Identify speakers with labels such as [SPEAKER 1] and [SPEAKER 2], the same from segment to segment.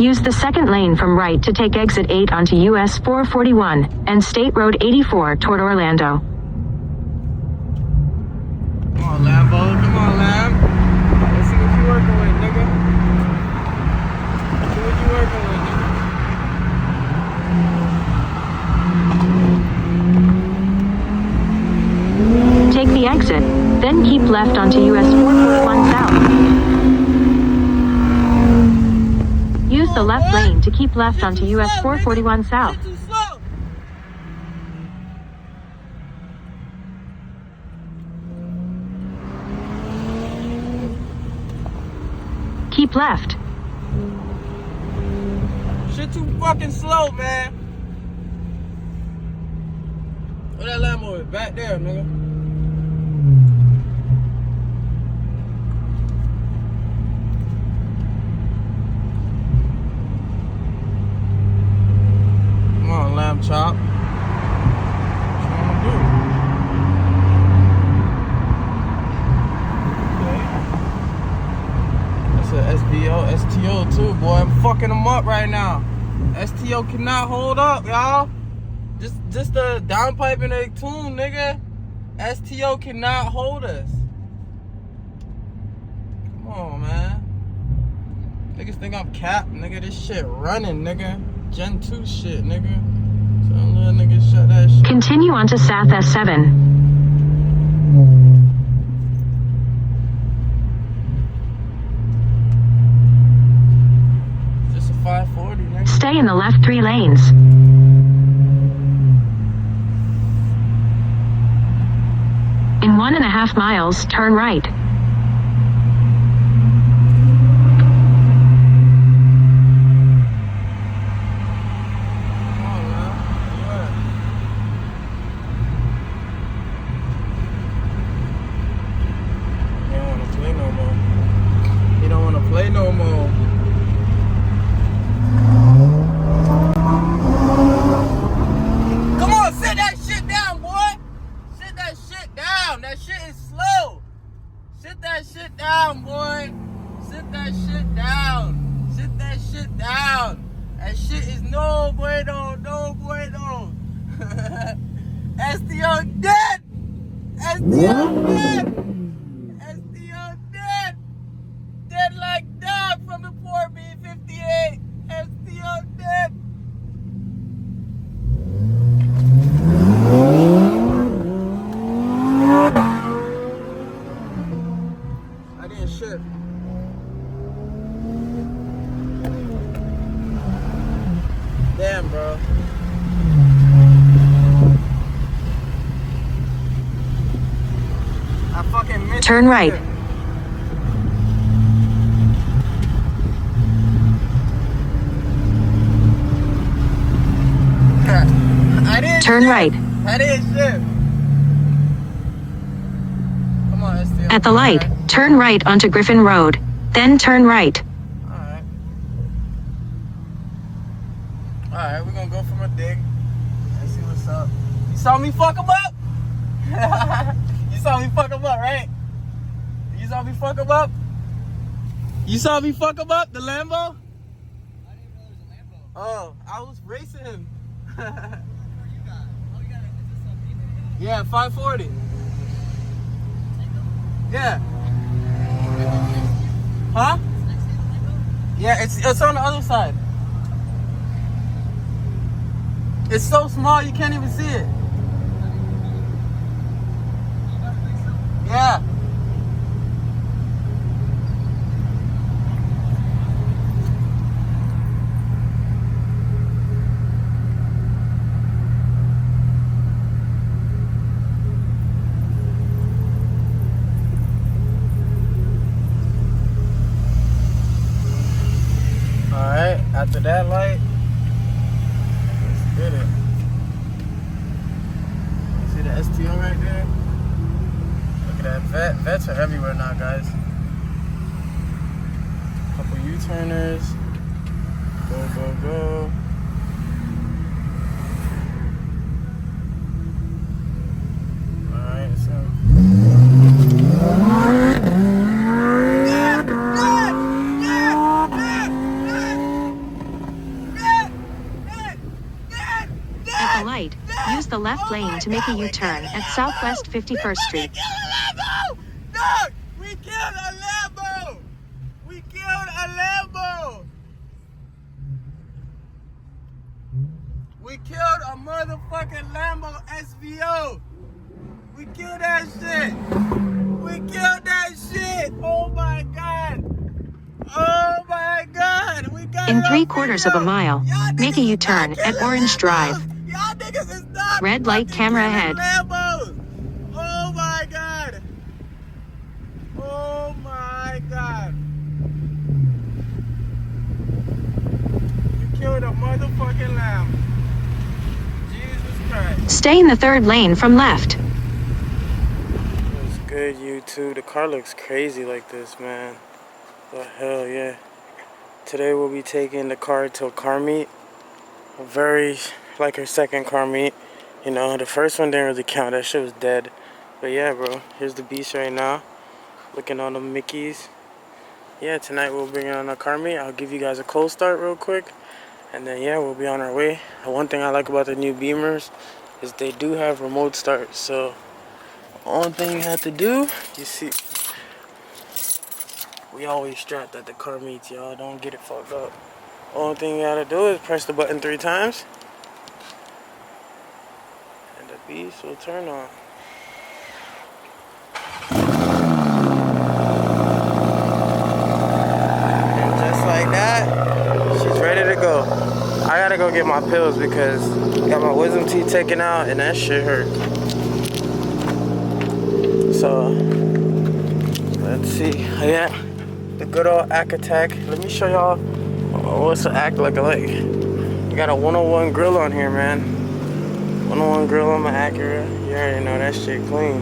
[SPEAKER 1] Use the second lane from right to take exit 8 onto US 441 and State Road 84 toward Orlando.
[SPEAKER 2] Come on, Lambo. Come on, Lamb. Let's see what you working with, nigga. Let's see what you working with, nigga.
[SPEAKER 1] Take the exit, then keep left onto US 441 South. Use the left lane to keep left onto US 441 South. Keep left.
[SPEAKER 2] Shit too fucking slow, man. Where that Lambo is? Back there, nigga. Come on, lamb chop. What you wanna do? Okay. That's a SBO, STO too, boy. I'm fucking them up right now. STO cannot hold up, y'all. Just the downpipe and a tune, nigga. STO cannot hold us. Come on, man. Niggas think I'm capped, nigga. This shit running, nigga. Gen 2 shit, nigga. So don't let niggas shut that shit.
[SPEAKER 1] Continue onto South S7.
[SPEAKER 2] Just a 540, nigga.
[SPEAKER 1] Stay in the left 3 lanes. In 1.5 miles, turn right.
[SPEAKER 2] Play no more. Come on, sit that shit down, boy. Sit that shit down. That shit is slow. Sit that shit down, boy. Sit that shit down. Sit that shit down. That shit is no bueno, no bueno. STO dead. STO dead. STO dead. Dead like dog from the poor B58. STO dead. I didn't shit. Damn, bro. I fucking missed.
[SPEAKER 1] Turn right. Turn right.
[SPEAKER 2] I didn't shit. Come on, STO.
[SPEAKER 1] At the light, turn right onto Griffin Road. Then turn right.
[SPEAKER 2] Alright. Alright, we're gonna go from a dig and see what's up. You saw me fuck him up? You saw me fuck him up, right? You saw me fuck him up? You saw me fuck him up, the Lambo?
[SPEAKER 3] I didn't know there was a Lambo.
[SPEAKER 2] Oh, I was racing him.
[SPEAKER 3] Yeah,
[SPEAKER 2] 540. Yeah. Huh? Yeah, it's on the other side. It's so small you can't even see it. Yeah. After that light, let's get it. See the STO right there? Look at that vet. Vets are everywhere now, guys. Couple U-turners. Go, go, go. Alright, so.
[SPEAKER 1] a light, use the left lane to make a U-turn at Southwest 51st Street.
[SPEAKER 2] We killed a Lambo! Dog! We killed a Lambo! We killed a Lambo! We killed a motherfucking Lambo SVO! We killed that shit! We killed that shit! Oh my god! Oh my god! We got
[SPEAKER 1] In
[SPEAKER 2] it on
[SPEAKER 1] 3/4 of a
[SPEAKER 2] video.
[SPEAKER 1] mile,
[SPEAKER 2] Y'all
[SPEAKER 1] make a
[SPEAKER 2] niggas is
[SPEAKER 1] U-turn
[SPEAKER 2] not
[SPEAKER 1] at
[SPEAKER 2] killing
[SPEAKER 1] Orange
[SPEAKER 2] Lambos.
[SPEAKER 1] Drive.
[SPEAKER 2] Y'all niggas is not
[SPEAKER 1] Red light,
[SPEAKER 2] fucking
[SPEAKER 1] camera
[SPEAKER 2] killing
[SPEAKER 1] ahead.
[SPEAKER 2] Lambos. Oh my god! Oh my god! You killed a motherfucking lamb. Jesus Christ.
[SPEAKER 1] Stay in the 3rd lane from left.
[SPEAKER 4] What's good, YouTube? The car looks crazy like this, man. The hell, yeah. Today we'll be taking the car to a car meet. Like her second car meet. You know, the first one didn't really count. That shit was dead. But yeah, bro. Here's the beast right now. Looking on the Mickeys. Yeah, tonight we'll bring it on a car meet. I'll give you guys a cold start real quick. And then, yeah, we'll be on our way. The one thing I like about the new Beamers is they do have remote start. So, only thing you have to do, you see, we always strapped at the car meets, y'all. Don't get it fucked up. Only thing you gotta do is press the button 3 times. And the beast will turn on. And just like that, she's ready to go. I gotta go get my pills because I got my wisdom teeth taken out and that shit hurt. So, let's see. Yeah, the good old ACK attack. Let me show y'all what's the ACK looking like. You got a 101 grill on here, man. 101 grill on my Acura. You already know that shit clean.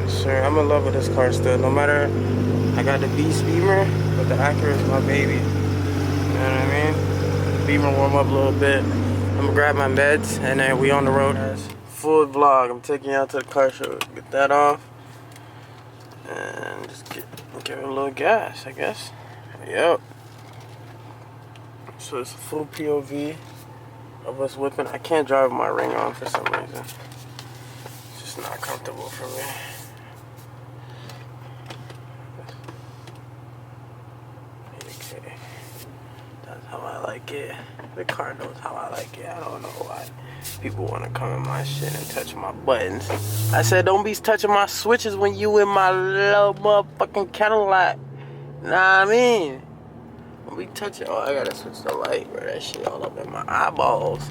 [SPEAKER 4] Sure, I'm in love with this car still. No matter, I got the Beast Beamer, but the Acura is my baby. You know what I mean? The Beamer warm up a little bit. I'm gonna grab my meds and then we on the road. Full vlog. I'm taking you out to the car show. Get that off. And just give it a little gas, I guess. Yep. So it's a full POV of us whipping. I can't drive with my ring on for some reason. It's just not comfortable for me. Okay. That's how I like it. The car knows how I like it. I don't know why people want to come in my shit and touch my buttons. I said don't be touching my switches when you in my little motherfucking Cadillac. Nah, I mean, don't be touching. Oh, I gotta switch the light, bro. That shit all up in my eyeballs.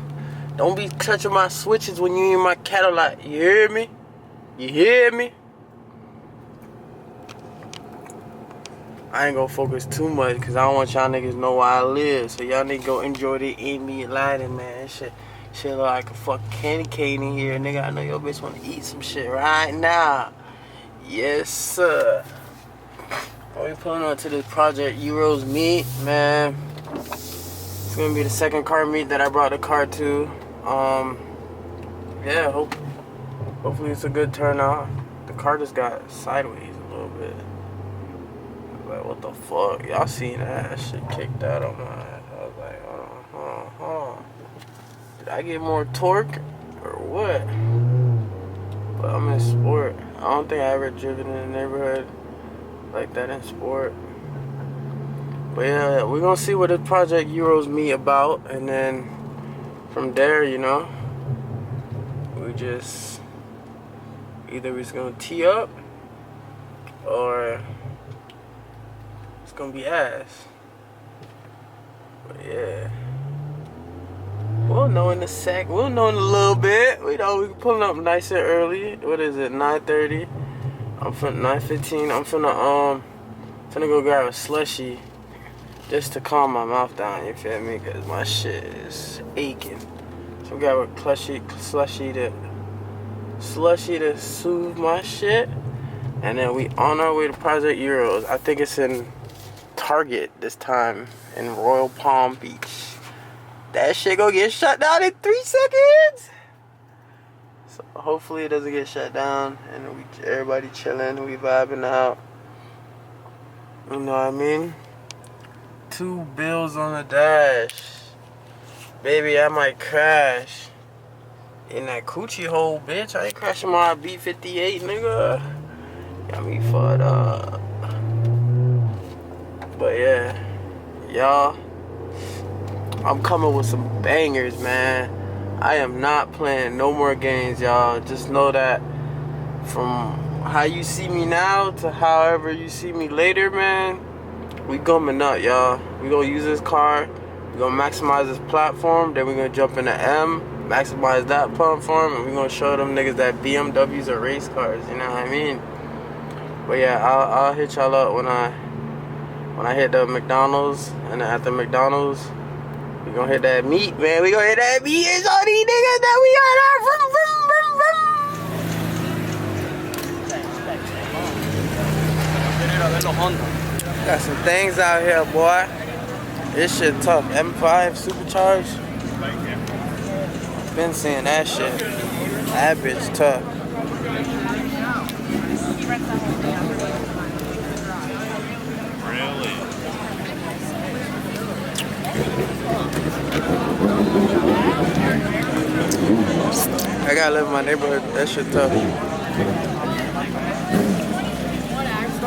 [SPEAKER 4] Don't be touching my switches when you in my Cadillac. You hear me? You hear me? I ain't gonna focus too much because I don't want y'all niggas to know where I live. So y'all niggas go enjoy the ambient lighting, man. Shit look like a fucking candy cane in here, nigga. I know your bitch wanna eat some shit right now. Yes, sir. We pulling on to this Project Euros meet, man. It's gonna be the second car meet that I brought the car to. Yeah, hopefully it's a good turnout. The car just got sideways a little bit. Like, what the fuck? Y'all seen that shit kicked out on my ass. I was like, hold on. Did I get more torque or what? But I'm in sport. I don't think I ever driven in the neighborhood like that in sport. But yeah, we're gonna see what the Project Euros meet about, and then from there, you know, we just either we're just gonna tee up or it's gonna be ass. But yeah, we'll know in a sec. We'll know in a little bit. We know we pulling up nice and early. What is it? 9:30. I'm from 9:15. I'm finna go grab a slushie just to calm my mouth down. You feel me? Cause my shit is aching. So grab a slushie to soothe my shit, and then we on our way to Project Euros. I think it's in Target this time in Royal Palm Beach. That shit gonna get shut down in 3 seconds. So hopefully it doesn't get shut down and everybody chilling, we vibing out. You know what I mean? 2 bills on the dash. Baby, I might crash in that coochie hole, bitch. I ain't crashing my B58, nigga. Got me fucked up. But yeah, y'all, I'm coming with some bangers, man. I am not playing no more games, y'all. Just know that from how you see me now to however you see me later, man, we coming up, y'all. We gonna use this car. We gonna maximize this platform. Then we gonna jump in the M, maximize that platform, and we gonna show them niggas that BMWs are race cars. You know what I mean? But yeah, I'll hit y'all up when I hit the McDonald's, and then at the McDonald's, we gonna hit that meat, man. We gonna hit that meat and all these niggas that we got out Got some things out here, boy. This shit tough. M5 supercharged. Been seeing that shit. That bitch tough.
[SPEAKER 5] Really?
[SPEAKER 4] I gotta live in my neighborhood. That shit tough.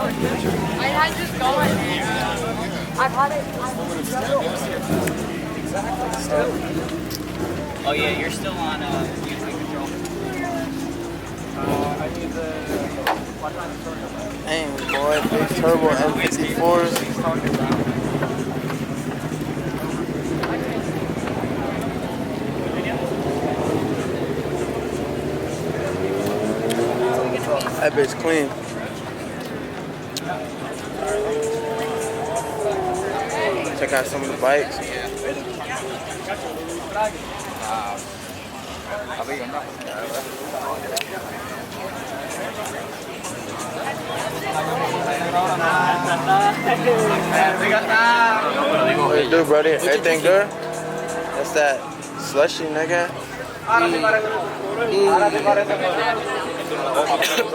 [SPEAKER 6] I had just going. I've had it.
[SPEAKER 3] Oh yeah, you're still on music control.
[SPEAKER 5] I need the...
[SPEAKER 4] Dang, boy. Big turbo M54s. That bitch clean. Check out some of the bikes. What you do, brother? Everything good? That's that slushy, nigga.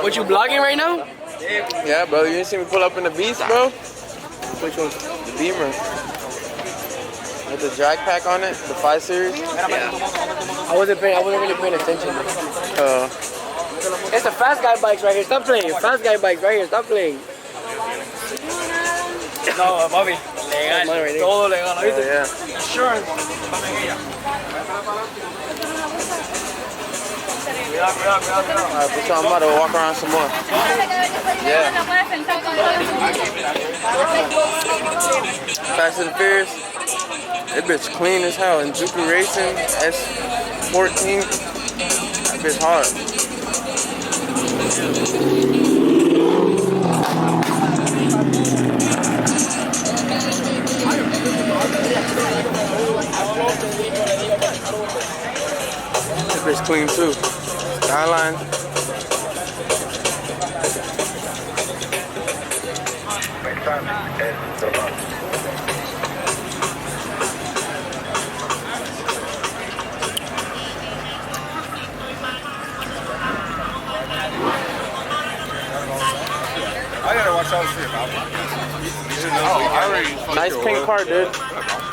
[SPEAKER 7] What, you vlogging right now?
[SPEAKER 4] Yeah, bro. You didn't see me pull up in the Beast, bro? Which one? The Beamer. With the drag pack on it, the 5 Series.
[SPEAKER 7] Yeah. I wasn't really paying attention. It's the fast guy bikes right here. Stop playing. Fast guy bikes right here. Stop playing. No, Bobby. Legal. Todo legal. ¿Viste?
[SPEAKER 4] Yeah.
[SPEAKER 7] Insurance.
[SPEAKER 4] Alright, but I'm about to walk around some more. Yeah. Fast and Furious. That bitch clean as hell. And Supra Racing S14. That bitch hard. That bitch clean too. Skyline.
[SPEAKER 5] I gotta watch out for your
[SPEAKER 4] Nice pink car, dude.
[SPEAKER 5] I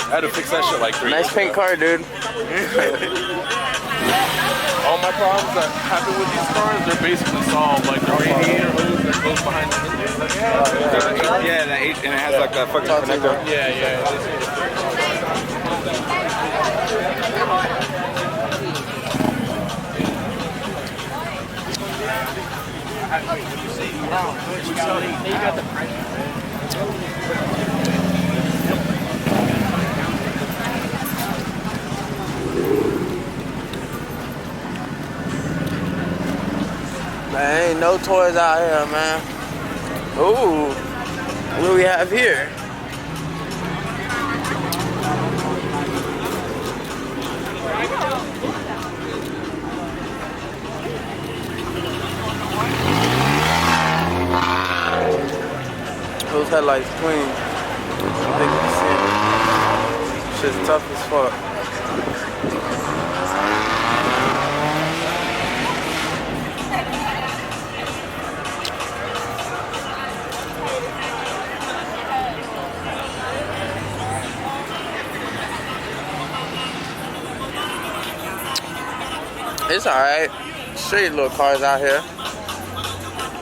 [SPEAKER 5] had to fix that shit like 3
[SPEAKER 4] Nice
[SPEAKER 5] years
[SPEAKER 4] pink
[SPEAKER 5] ago.
[SPEAKER 4] car, dude.
[SPEAKER 5] All my problems that happen with these cars, they're basically solved. Like the radiator hose that goes behind the engine. Yeah, that H, and it has like that fucking connector. Yeah.
[SPEAKER 4] Man, ain't no toys out here, man. Ooh, what do we have here? Those headlights clean. I think you can see it. Shit's tough as fuck. It's alright. Straight little cars out here.